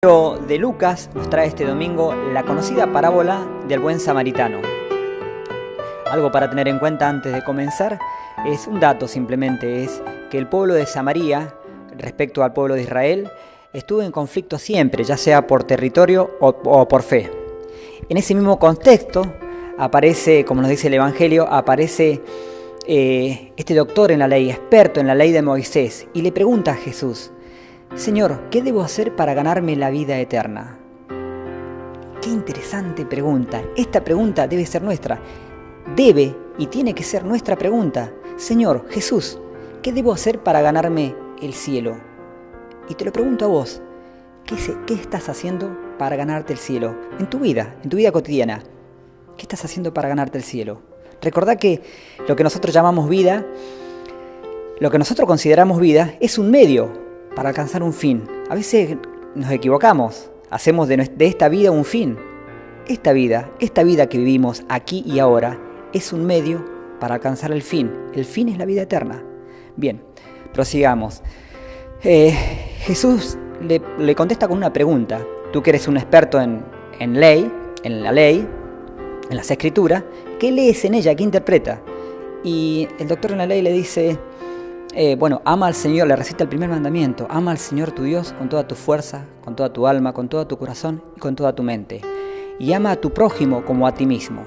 El Evangelio de Lucas nos trae este domingo la conocida parábola del buen samaritano. Algo para tener en cuenta antes de comenzar es un dato simplemente, es que el pueblo de Samaria respecto al pueblo de Israel estuvo en conflicto siempre, ya sea por territorio o por fe. En ese mismo contexto aparece, como nos dice el Evangelio, aparece este doctor en la ley, experto en la ley de Moisés, y le pregunta a Jesús: Señor, ¿qué debo hacer para ganarme la vida eterna? Qué interesante pregunta. Esta pregunta debe ser nuestra. Debe y tiene que ser nuestra pregunta. Señor, Jesús, ¿qué debo hacer para ganarme el cielo? Y te lo pregunto a vos. ¿Qué estás haciendo para ganarte el cielo? En tu vida cotidiana. ¿Qué estás haciendo para ganarte el cielo? Recordá que lo que nosotros llamamos vida, lo que nosotros consideramos vida, es un medio para alcanzar un fin. A veces nos equivocamos, hacemos de esta vida un fin. Esta vida que vivimos aquí y ahora es un medio para alcanzar el fin. El fin es la vida eterna. Bien, prosigamos. Jesús le contesta con una pregunta. Tú que eres un experto en la ley, en las escrituras, ¿qué lees en ella? ¿Qué interpreta? Y el doctor en la ley le dice: ama al Señor, le recita el primer mandamiento: ama al Señor tu Dios con toda tu fuerza, con toda tu alma, con todo tu corazón y con toda tu mente. Y ama a tu prójimo como a ti mismo.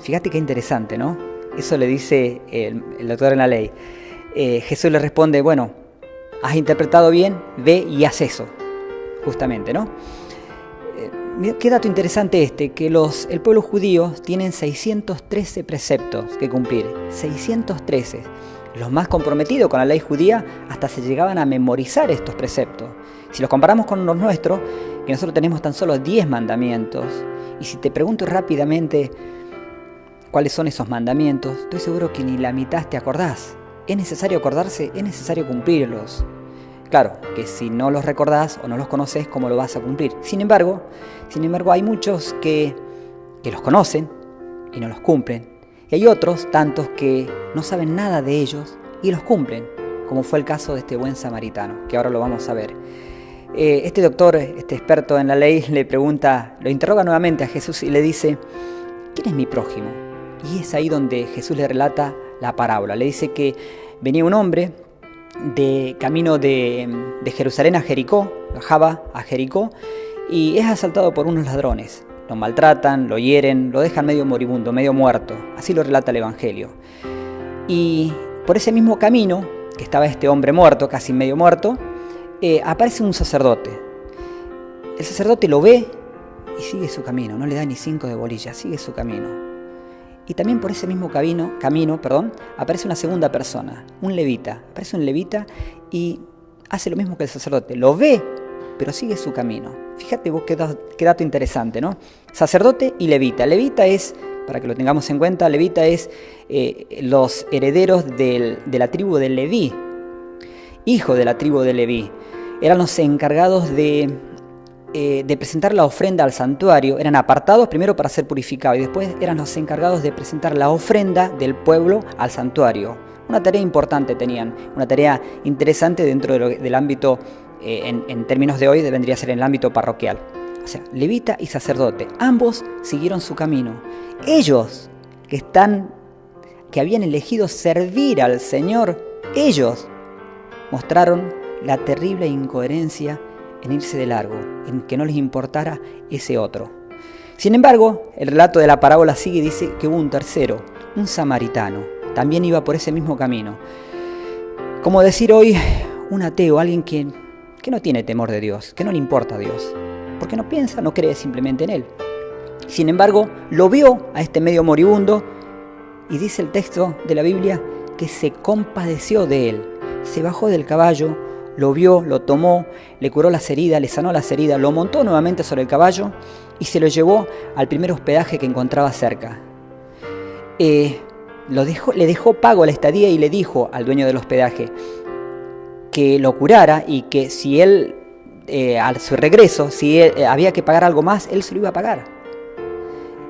Fíjate qué interesante, ¿no? Eso le dice el doctor en la ley. Jesús le responde: bueno, has interpretado bien, ve y haz eso. Justamente, ¿no? Qué dato interesante que el pueblo judío tienen 613 preceptos que cumplir, 613. Los más comprometidos con la ley judía hasta se llegaban a memorizar estos preceptos. Si los comparamos con los nuestros, que nosotros tenemos tan solo 10 mandamientos, y si te pregunto rápidamente cuáles son esos mandamientos, estoy seguro que ni la mitad te acordás. ¿Es necesario acordarse? ¿Es necesario cumplirlos? Claro, que si no los recordás o no los conoces, ¿cómo lo vas a cumplir? Sin embargo, hay muchos que los conocen y no los cumplen. Y hay otros tantos que no saben nada de ellos y los cumplen, como fue el caso de este buen samaritano, que ahora lo vamos a ver. Este doctor, este experto en la ley, lo interroga nuevamente a Jesús y le dice: ¿quién es mi prójimo? Y es ahí donde Jesús le relata la parábola. Le dice que venía un hombre de camino de Jerusalén a Jericó, bajaba a Jericó, y es asaltado por unos ladrones. Lo maltratan, lo hieren, lo dejan medio moribundo, medio muerto. Así lo relata el Evangelio. Y por ese mismo camino, que estaba este hombre muerto, casi medio muerto, aparece un sacerdote. El sacerdote lo ve y sigue su camino, no le da ni 5 de bolilla, sigue su camino. Y también por ese mismo camino, aparece una segunda persona, un levita. Aparece un levita y hace lo mismo que el sacerdote. Lo ve, pero sigue su camino. Fíjate vos qué dato interesante, ¿no? Sacerdote y levita. Levita es, para que lo tengamos en cuenta, levita es los herederos de la tribu de Leví. Hijo de la tribu de Leví. Eran los encargados de presentar la ofrenda al santuario. Eran apartados primero para ser purificados y después eran los encargados de presentar la ofrenda del pueblo al santuario. Una tarea importante tenían, una tarea interesante dentro del ámbito, en términos de hoy, vendría a ser en el ámbito parroquial. O sea, levita y sacerdote, ambos siguieron su camino. Ellos que habían elegido servir al Señor, ellos mostraron la terrible incoherencia en irse de largo, en que no les importara ese otro. Sin embargo, el relato de la parábola sigue y dice que hubo un tercero, un samaritano, también iba por ese mismo camino. Como decir hoy, un ateo, alguien que no tiene temor de Dios, que no le importa a Dios, porque no piensa, no cree simplemente en Él. Sin embargo, lo vio a este medio moribundo y dice el texto de la Biblia que se compadeció de él, se bajó del caballo, lo vio, lo tomó, le curó las heridas, le sanó las heridas, lo montó nuevamente sobre el caballo y se lo llevó al primer hospedaje que encontraba cerca. Le dejó pago la estadía y le dijo al dueño del hospedaje que lo curara y que si él, a su regreso, si había que pagar algo más, él se lo iba a pagar.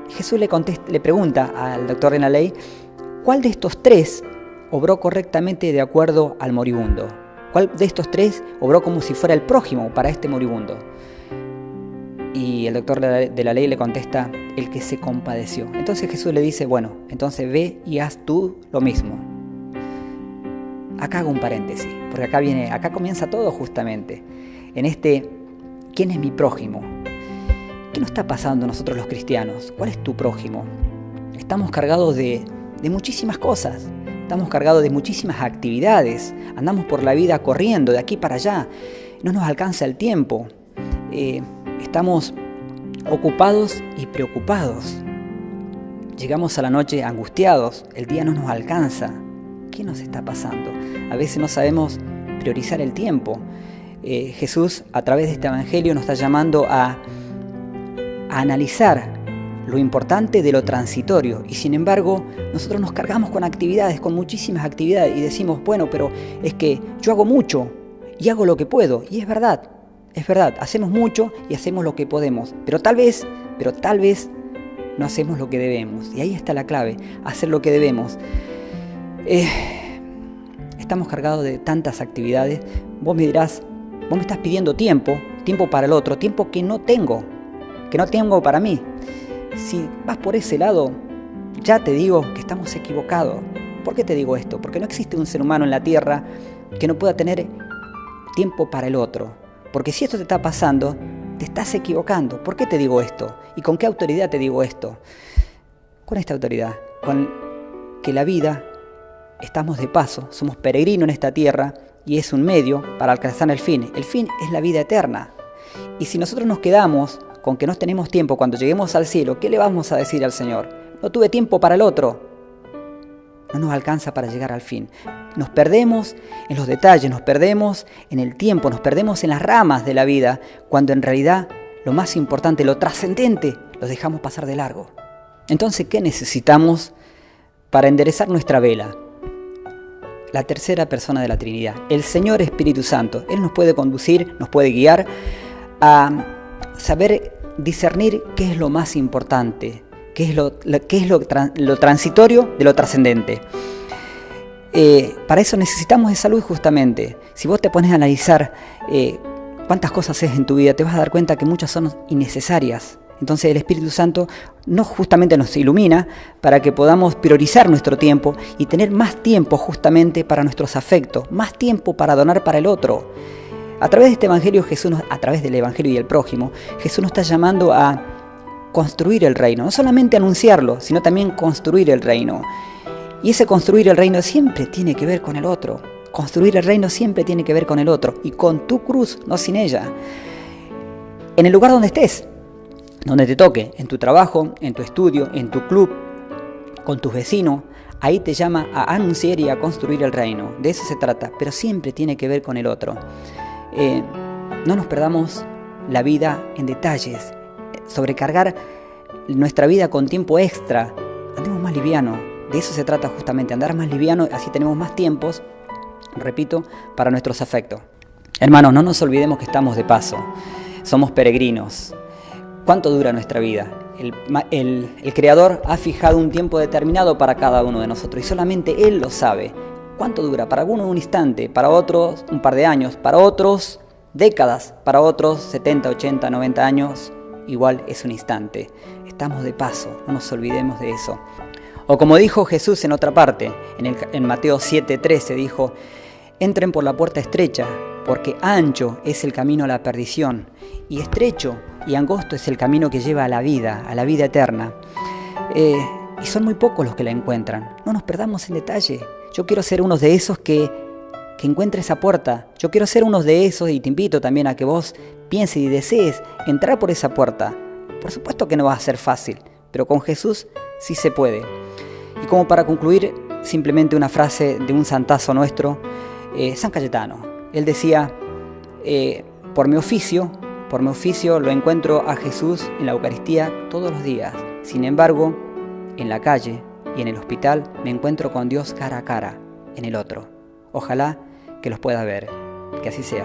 Jesús le pregunta al doctor en la ley: ¿cuál de estos tres obró correctamente de acuerdo al moribundo? ¿Cuál de estos tres obró como si fuera el prójimo para este moribundo? Y el doctor de la ley le contesta, el que se compadeció. Entonces Jesús le dice, bueno, entonces ve y haz tú lo mismo. Acá hago un paréntesis, porque acá comienza todo justamente. En este, ¿quién es mi prójimo? ¿Qué nos está pasando a nosotros los cristianos? ¿Cuál es tu prójimo? Estamos cargados de muchísimas cosas. Estamos cargados de muchísimas actividades. Andamos por la vida corriendo de aquí para allá. No nos alcanza el tiempo. Estamos ocupados y preocupados. Llegamos a la noche angustiados. El día no nos alcanza. ¿Qué nos está pasando? A veces no sabemos priorizar el tiempo. Jesús, a través de este evangelio, nos está llamando a analizar lo importante de lo transitorio. Y sin embargo, nosotros nos cargamos con actividades, con muchísimas actividades, y decimos, bueno, pero es que yo hago mucho y hago lo que puedo. Y es verdad, hacemos mucho y hacemos lo que podemos. Pero tal vez no hacemos lo que debemos. Y ahí está la clave, hacer lo que debemos. Estamos cargados de tantas actividades. Vos me dirás, vos me estás pidiendo tiempo para el otro, tiempo que no tengo para mí. Si vas por ese lado, ya te digo que estamos equivocados. ¿Por qué te digo esto? Porque no existe un ser humano en la tierra que no pueda tener tiempo para el otro. Porque si esto te está pasando, te estás equivocando. ¿Por qué te digo esto? ¿Y con qué autoridad te digo esto? Con esta autoridad, con que la vida, estamos de paso, somos peregrinos en esta tierra y es un medio para alcanzar el fin. El fin es la vida eterna. Y si nosotros nos quedamos con que no tenemos tiempo cuando lleguemos al cielo, ¿qué le vamos a decir al Señor? No tuve tiempo para el otro. No nos alcanza para llegar al fin. Nos perdemos en los detalles, nos perdemos en el tiempo, nos perdemos en las ramas de la vida, cuando en realidad lo más importante, lo trascendente, lo dejamos pasar de largo. Entonces, ¿qué necesitamos para enderezar nuestra vela? La tercera persona de la Trinidad, el Señor Espíritu Santo. Él nos puede conducir, nos puede guiar a saber discernir qué es lo más importante, qué es lo transitorio de lo trascendente. Para eso necesitamos esa luz justamente. Si vos te pones a analizar cuántas cosas haces en tu vida, te vas a dar cuenta que muchas son innecesarias. Entonces el Espíritu Santo justamente nos ilumina para que podamos priorizar nuestro tiempo y tener más tiempo justamente para nuestros afectos, más tiempo para donar para el otro. A través de este evangelio, a través del evangelio y el prójimo, Jesús nos está llamando a construir el reino. No solamente anunciarlo, sino también construir el reino. Y ese construir el reino siempre tiene que ver con el otro. Construir el reino siempre tiene que ver con el otro. Y con tu cruz, no sin ella. En el lugar donde estés, donde te toque, en tu trabajo, en tu estudio, en tu club, con tus vecinos, ahí te llama a anunciar y a construir el reino. De eso se trata, pero siempre tiene que ver con el otro. No nos perdamos la vida en detalles, sobrecargar nuestra vida con tiempo extra. Andemos más liviano, de eso se trata justamente, andar más liviano, así tenemos más tiempos, repito, para nuestros afectos. Hermanos, no nos olvidemos que estamos de paso, somos peregrinos. ¿Cuánto dura nuestra vida? El Creador ha fijado un tiempo determinado para cada uno de nosotros y solamente Él lo sabe. ¿Cuánto dura? Para algunos un instante, para otros un par de años, para otros décadas, para otros 70, 80, 90 años, igual es un instante. Estamos de paso, no nos olvidemos de eso. O como dijo Jesús en otra parte, en Mateo 7:13 dijo, entren por la puerta estrecha, porque ancho es el camino a la perdición, y estrecho y angosto es el camino que lleva a la vida eterna. Y son muy pocos los que la encuentran. No nos perdamos en detalle. Yo quiero ser uno de esos que encuentre esa puerta. Yo quiero ser uno de esos y te invito también a que vos pienses y desees entrar por esa puerta. Por supuesto que no va a ser fácil, pero con Jesús sí se puede. Y como para concluir, simplemente una frase de un santazo nuestro, San Cayetano. Él decía, por mi oficio lo encuentro a Jesús en la Eucaristía todos los días. Sin embargo, en la calle y en el hospital me encuentro con Dios cara a cara, en el otro. Ojalá que los pueda ver. Que así sea.